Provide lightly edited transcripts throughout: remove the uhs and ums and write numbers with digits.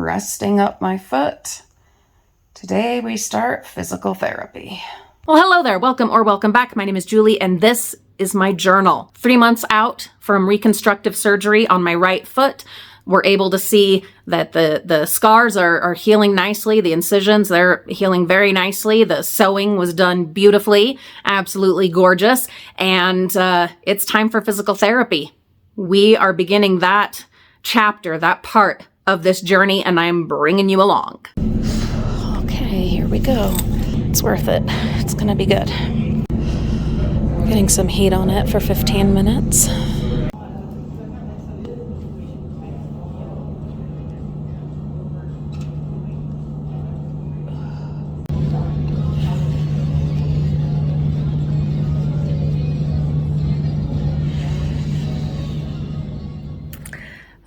resting up my foot. Today we start physical therapy. Well, hello there. Welcome or welcome back. My name is Julie, and this is my journal. 3 months out from reconstructive surgery on my right foot. We're able to see that the scars are healing nicely. The incisions, they're healing very nicely. The sewing was done beautifully, absolutely gorgeous. And it's time for physical therapy. We are beginning that chapter, that part of this journey, and I'm bringing you along. Okay, here we go. It's worth it. It's gonna be good. Getting some heat on it for 15 minutes.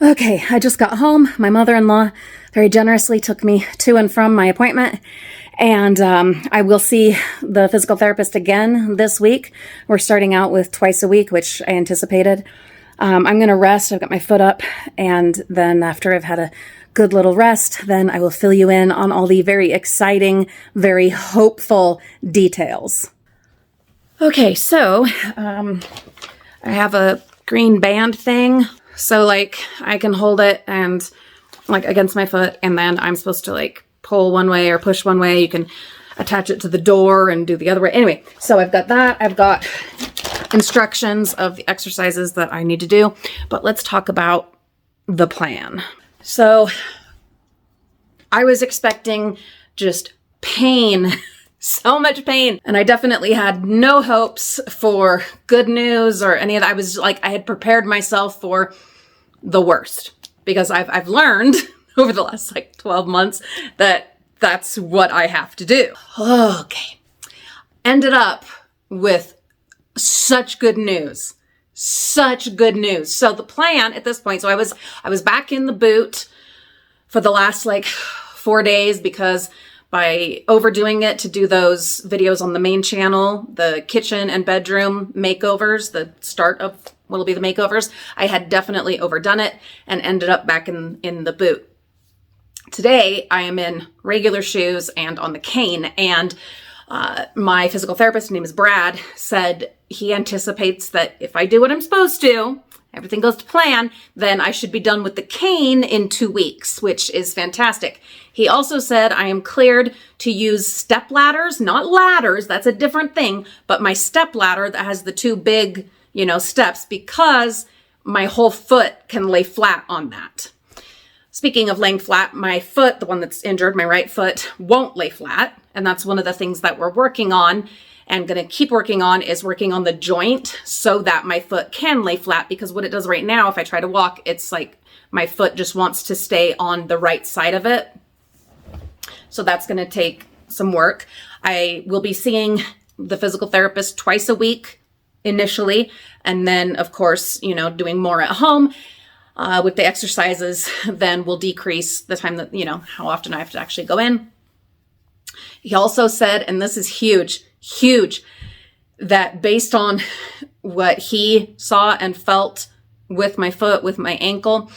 Okay, I just got home. My mother-in-law very generously took me to and from my appointment, and I will see the physical therapist again this week. We're starting out with twice a week, which I anticipated. I'm going to rest. I've got my foot up, and then after I've had a good little rest, then I will fill you in on all the very exciting, very hopeful details. Okay, so I have a green band thing. So like I can hold it and like against my foot, and then I'm supposed to like pull one way or push one way. You can attach it to the door and do the other way. Anyway, so I've got that. I've got instructions of the exercises that I need to do, but let's talk about the plan. So I was expecting just pain, so much pain. And I definitely had no hopes for good news or any of that. I was like, I had prepared myself for the worst because I've learned over the last like 12 months that that's what I have to do. Okay. Ended up with such good news. Such good news. So the plan at this point, so I was back in the boot for the last like 4 days because by overdoing it to do those videos on the main channel, the kitchen and bedroom makeovers, the start of what'll be the makeovers, I had definitely overdone it and ended up back in the boot. Today, I am in regular shoes and on the cane, and my physical therapist, his name is Brad, said he anticipates that if I do what I'm supposed to, everything goes to plan, then I should be done with the cane in 2 weeks, which is fantastic. He also said I am cleared to use step ladders, not ladders, that's a different thing, but my step ladder that has the two big, steps, because my whole foot can lay flat on that. Speaking of laying flat, my foot, the one that's injured, my right foot, won't lay flat. And that's one of the things that we're working on and going to keep working on is working on the joint so that my foot can lay flat, because what it does right now, if I try to walk, it's like my foot just wants to stay on the right side of it. So that's going to take some work. I will be seeing the physical therapist twice a week initially, and then of course, doing more at home with the exercises, then we'll decrease the time that, how often I have to actually go in. He also said, and this is huge, that based on what he saw and felt with my foot, with my ankle,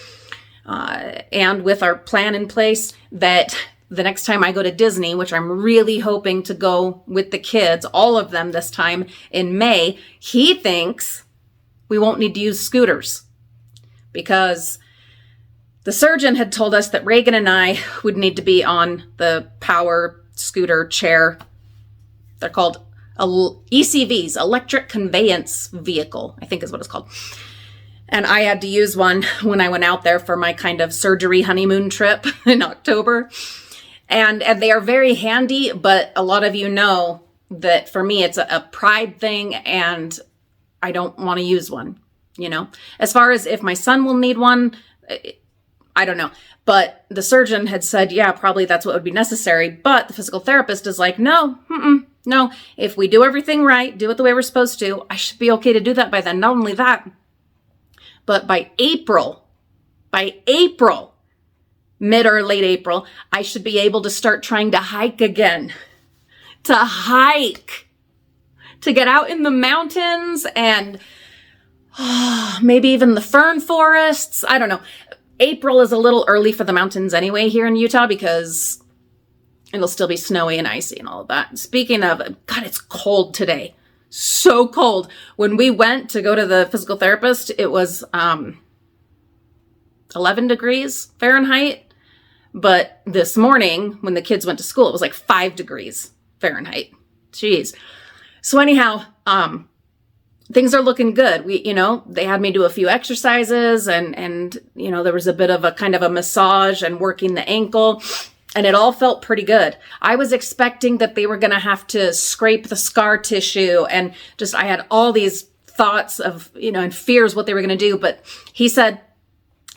and with our plan in place, that the next time I go to Disney, which I'm really hoping to go with the kids, all of them this time in May, he thinks we won't need to use scooters, because the surgeon had told us that Reagan and I would need to be on the power scooter chair. They're called ECVs, electric conveyance vehicle, I think is what it's called. And I had to use one when I went out there for my kind of surgery honeymoon trip in October. And they are very handy, but a lot of you know that for me, it's a pride thing and I don't want to use one, As far as if my son will need one, I don't know. But the surgeon had said, yeah, probably that's what would be necessary. But the physical therapist is like, no, if we do everything right, do it the way we're supposed to, I should be okay to do that by then. Not only that, but by April, mid or late April, I should be able to start trying to hike again. To get out in the mountains and maybe even the fern forests. I don't know. April is a little early for the mountains anyway here in Utah because it'll still be snowy and icy and all of that. Speaking of, God, it's cold today. So cold. When we went to go to the physical therapist, it was 11 degrees Fahrenheit. But this morning, when the kids went to school, it was like 5 degrees Fahrenheit. Jeez. So anyhow, things are looking good. They had me do a few exercises and there was a bit of a kind of a massage and working the ankle, and it all felt pretty good. I was expecting that they were going to have to scrape the scar tissue, and I had all these thoughts of, and fears what they were going to do. But he said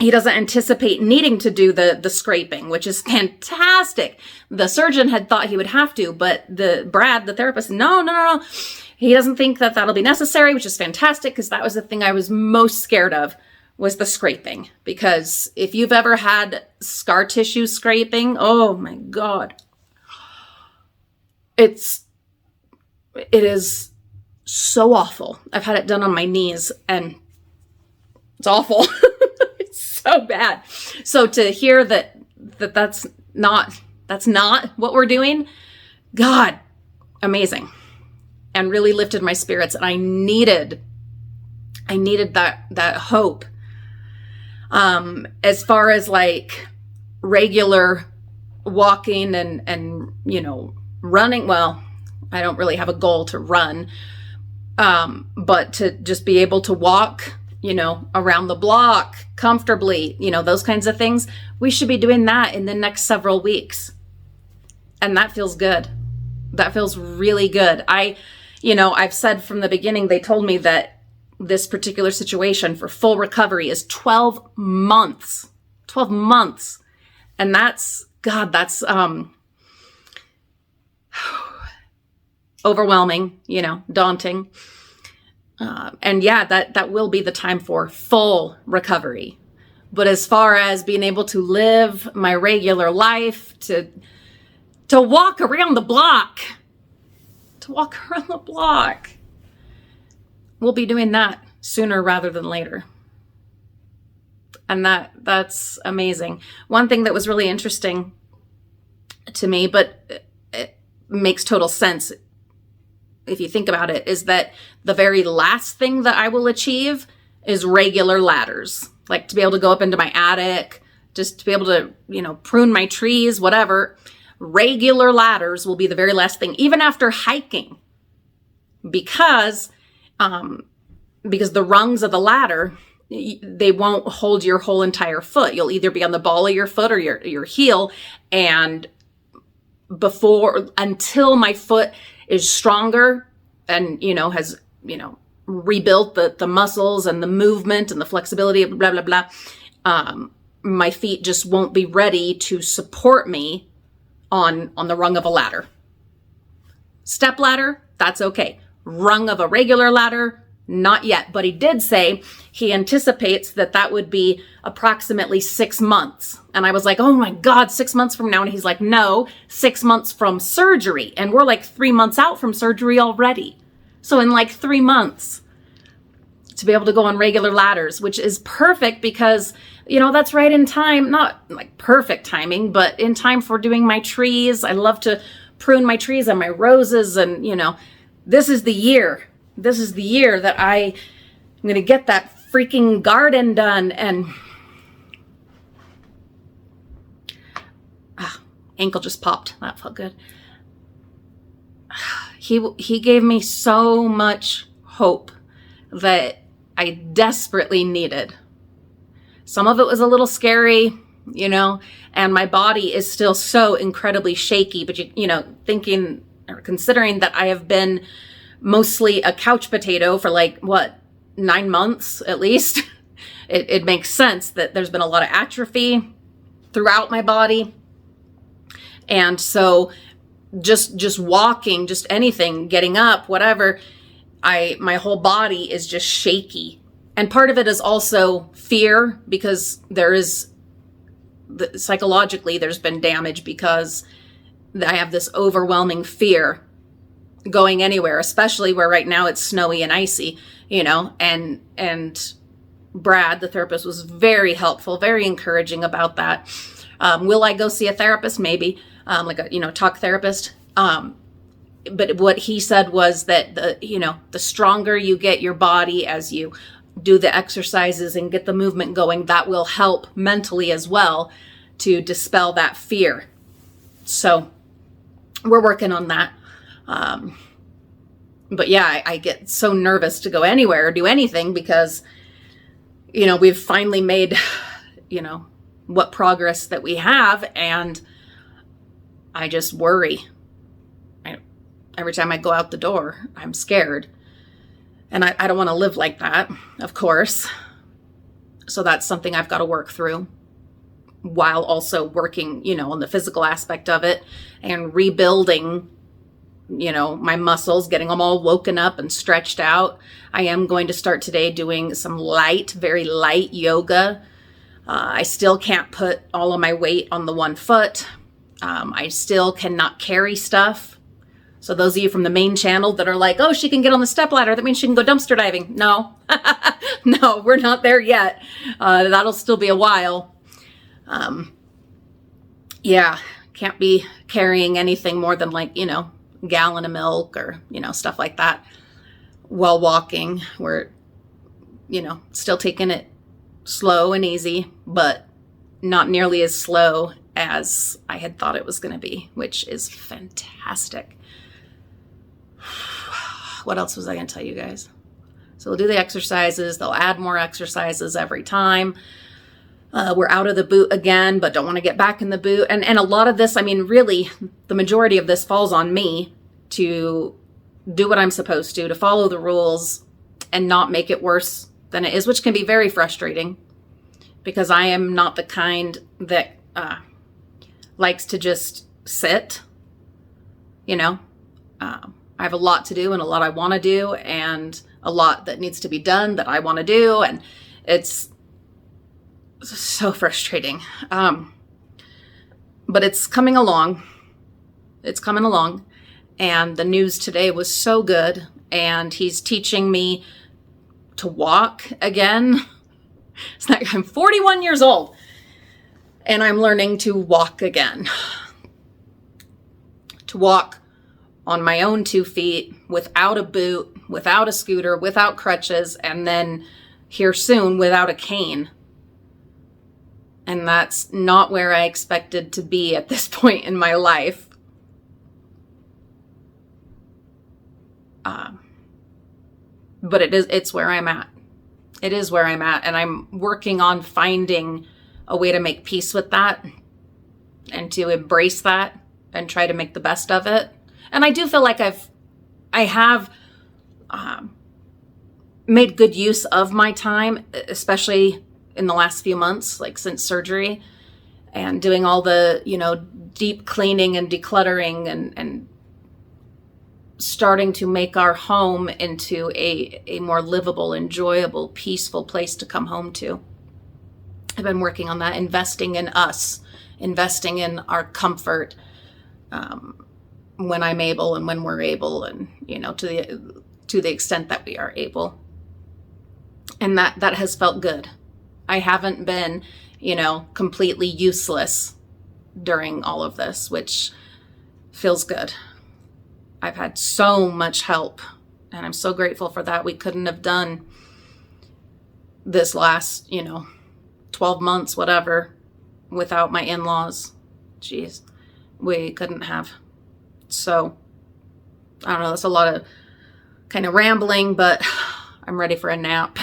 he doesn't anticipate needing to do the scraping, which is fantastic. The surgeon had thought he would have to, but Brad, the therapist, no. He doesn't think that that'll be necessary, which is fantastic, because that was the thing I was most scared of, was the scraping. Because if you've ever had scar tissue scraping, oh my God. It is so awful. I've had it done on my knees and it's awful. It's so bad. So to hear that's not what we're doing, God, amazing. And really lifted my spirits. And I needed that hope. As far as like regular walking and running, well, I don't really have a goal to run. But to just be able to walk, around the block comfortably, those kinds of things, we should be doing that in the next several weeks. And that feels good. That feels really good. I've said from the beginning, they told me that this particular situation for full recovery is 12 months. 12 months. And that's overwhelming, daunting. And yeah, that will be the time for full recovery. But as far as being able to live my regular life, to walk around the block, we'll be doing that sooner rather than later. And that's amazing. One thing that was really interesting to me, but it makes total sense if you think about it, is that the very last thing that I will achieve is regular ladders. Like to be able to go up into my attic, just to be able to, prune my trees, whatever. Regular ladders will be the very last thing, even after hiking, because the rungs of the ladder, they won't hold your whole entire foot. You'll either be on the ball of your foot or your heel. And until my foot is stronger and, has, rebuilt the muscles and the movement and the flexibility, blah, blah, blah, my feet just won't be ready to support me on the rung of a ladder. Step ladder, that's okay. Rung of a regular ladder, not yet. But he did say he anticipates that would be approximately 6 months. And I was like, oh my God, 6 months from now. And he's like, no, 6 months from surgery. And we're like 3 months out from surgery already. So in like 3 months to be able to go on regular ladders, which is perfect because, that's right in time, not like perfect timing, but in time for doing my trees. I love to prune my trees and my roses. And, this is the year. This is the year that I'm going to get that freaking garden done. And ankle just popped. That felt good. He gave me so much hope that I desperately needed. Some of it was a little scary, and my body is still so incredibly shaky, but thinking or considering that I have been mostly a couch potato for 9 months at least, it makes sense that there's been a lot of atrophy throughout my body. And so just walking, just anything, getting up, whatever, my whole body is just shaky. And part of it is also fear, because psychologically there's been damage because I have this overwhelming fear going anywhere, especially where right now it's snowy and icy, and Brad, the therapist, was very helpful, very encouraging about that. Will I go see a therapist? Maybe, like a, talk therapist. But what he said was that the stronger you get your body as you do the exercises and get the movement going, that will help mentally as well to dispel that fear. So we're working on that. But yeah, I get so nervous to go anywhere or do anything because, we've finally made, what progress that we have. And I just worry. Every time I go out the door, I'm scared. And I don't want to live like that, of course. So that's something I've got to work through while also working, on the physical aspect of it and rebuilding, my muscles, getting them all woken up and stretched out. I am going to start today doing some very light yoga. I still can't put all of my weight on the one foot. I still cannot carry stuff. So those of you from the main channel that are like, oh, she can get on the stepladder, that means she can go dumpster diving. No, no, we're not there yet. That'll still be a while. Yeah, can't be carrying anything more than like, a gallon of milk or, stuff like that while walking. We're, still taking it slow and easy, but not nearly as slow as I had thought it was going to be, which is fantastic. What else was I going to tell you guys? So we'll do the exercises. They'll add more exercises every time. We're out of the boot again, but don't want to get back in the boot. And a lot of this, really, the majority of this falls on me to do what I'm supposed to follow the rules and not make it worse than it is, which can be very frustrating because I am not the kind that likes to just sit, I have a lot to do and a lot I want to do and a lot that needs to be done that I want to do. And it's so frustrating. But it's coming along. It's coming along. And the news today was so good. And he's teaching me to walk again. It's like I'm 41 years old and I'm learning to walk again. To walk on my own 2 feet, without a boot, without a scooter, without crutches, and then here soon without a cane. And that's not where I expected to be at this point in my life. But it's where I'm at. It is where I'm at. And I'm working on finding a way to make peace with that and to embrace that and try to make the best of it. And I do feel like I have made good use of my time, especially in the last few months, like since surgery and doing all the, deep cleaning and decluttering and starting to make our home into a more livable, enjoyable, peaceful place to come home to. I've been working on that, investing in us, investing in our comfort, when I'm able and when we're able and, to the extent that we are able. And that has felt good. I haven't been, completely useless during all of this, which feels good. I've had so much help and I'm so grateful for that. We couldn't have done this last, 12 months, whatever, without my in-laws. Jeez, we couldn't have. So, I don't know, that's a lot of kind of rambling, but I'm ready for a nap.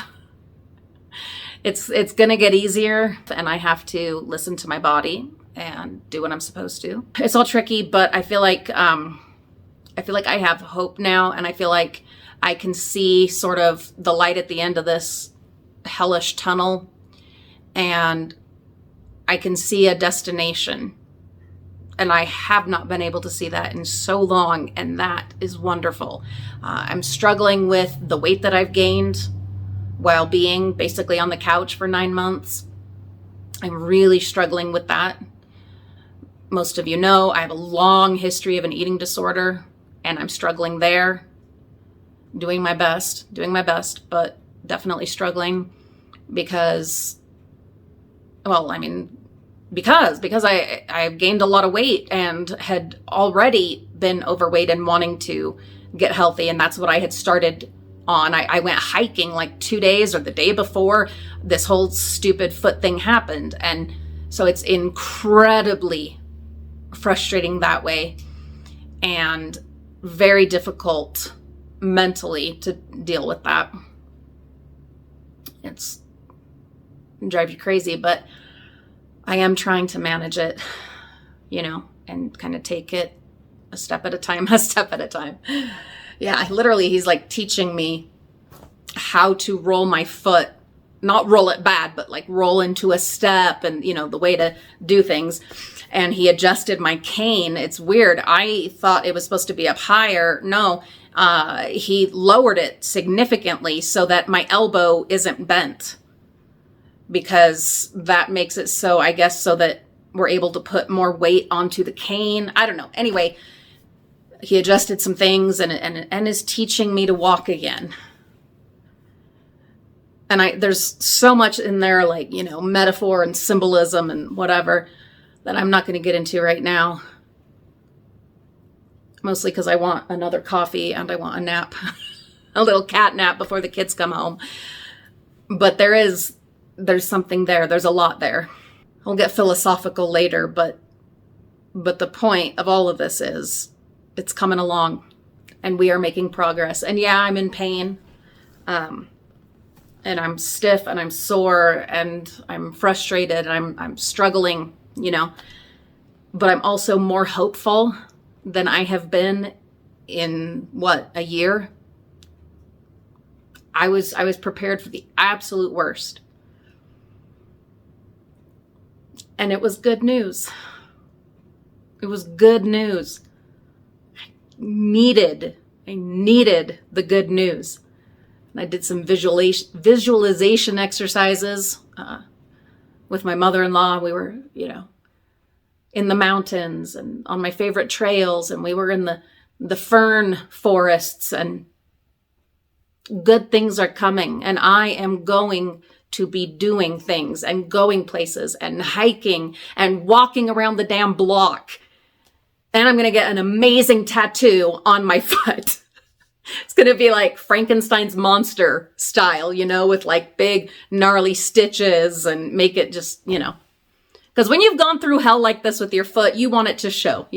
It's going to get easier and I have to listen to my body and do what I'm supposed to. It's all tricky, but I feel like I have hope now and I feel like I can see sort of the light at the end of this hellish tunnel and I can see a destination. And I have not been able to see that in so long, and that is wonderful. I'm struggling with the weight that I've gained while being basically on the couch for 9 months. I'm really struggling with that. Most of you know I have a long history of an eating disorder, and I'm struggling there. Doing my best, but definitely struggling. because, well, I mean, because I gained a lot of weight and had already been overweight and wanting to get healthy. And that's what I had started on. I went hiking like 2 days or the day before this whole stupid foot thing happened. And so it's incredibly frustrating that way and very difficult mentally to deal with that. It drives you crazy, but I am trying to manage it, and kind of take it a step at a time. Yeah, literally, he's like teaching me how to roll my foot, not roll it bad, but like roll into a step and, the way to do things. And he adjusted my cane. It's weird. I thought it was supposed to be up higher. No, he lowered it significantly so that my elbow isn't bent, because that makes it so, I guess, so that we're able to put more weight onto the cane. I don't know. Anyway, he adjusted some things and is teaching me to walk again. And there's so much in there, like, metaphor and symbolism and whatever, that I'm not going to get into right now. Mostly because I want another coffee and I want a nap, a little cat nap before the kids come home. But there's something there. There's a lot there. I'll get philosophical later, but the point of all of this is it's coming along and we are making progress. And yeah, I'm in pain. And I'm stiff and I'm sore and I'm frustrated and I'm struggling, but I'm also more hopeful than I have been in a year. I was prepared for the absolute worst. And it was good news. It was good news. I needed the good news. And I did some visualization exercises with my mother-in-law. We were, in the mountains and on my favorite trails, and we were in the fern forests, and good things are coming. And I am going to be doing things and going places and hiking and walking around the damn block. And I'm going to get an amazing tattoo on my foot. It's going to be like Frankenstein's monster style, with like big gnarly stitches, and make it just, because when you've gone through hell like this with your foot, you want it to show,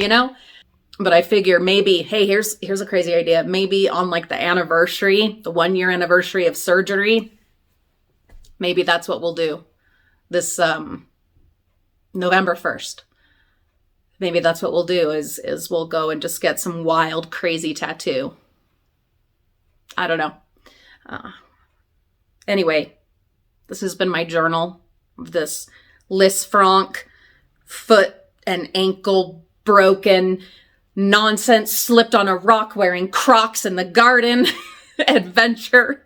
But I figure maybe, hey, here's a crazy idea. Maybe on like the 1 year anniversary of surgery, maybe that's what we'll do this November 1st. Maybe that's what we'll do is we'll go and just get some wild, crazy tattoo. I don't know. Anyway, this has been my journal of this LISFRANC foot and ankle broken nonsense, slipped on a rock wearing Crocs in the garden adventure.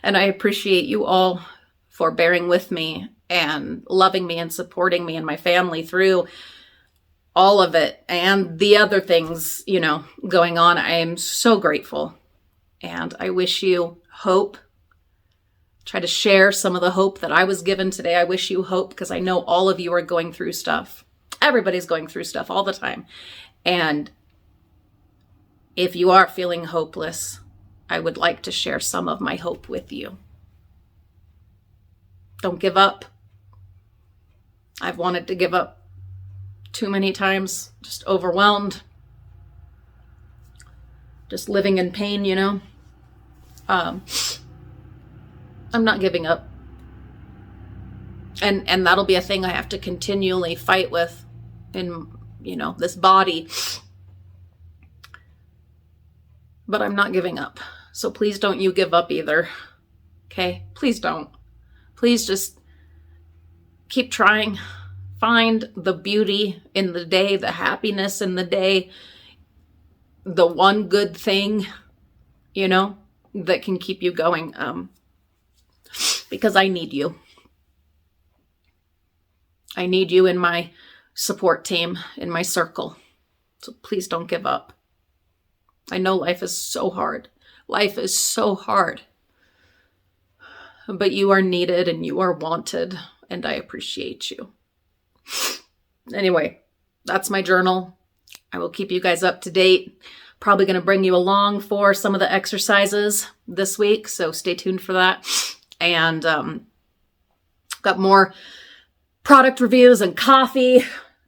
And I appreciate you all for bearing with me and loving me and supporting me and my family through all of it and the other things, going on. I am so grateful. And I wish you hope. Try to share some of the hope that I was given today. I wish you hope, because I know all of you are going through stuff. Everybody's going through stuff all the time. And if you are feeling hopeless, I would like to share some of my hope with you. Don't give up. I've wanted to give up too many times, just overwhelmed. Just living in pain, I'm not giving up. And that'll be a thing I have to continually fight with in, this body. But I'm not giving up. So please don't you give up either. Okay? Please don't. Please just keep trying. Find the beauty in the day, the happiness in the day, the one good thing, that can keep you going. Because I need you. I need you in my support team, in my circle. So please don't give up. I know life is so hard. Life is so hard. but you are needed and you are wanted, and I appreciate you. Anyway, that's my journal. I will keep you guys up to date. Probably going to bring you along for some of the exercises this week, so stay tuned for that. And got more product reviews and coffee,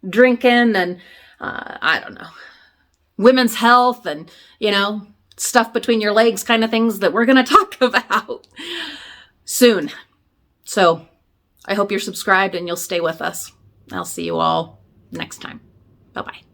drinking, and I don't know, women's health and, stuff between your legs kind of things that we're going to talk about soon. So I hope you're subscribed and you'll stay with us. I'll see you all next time. Bye-bye.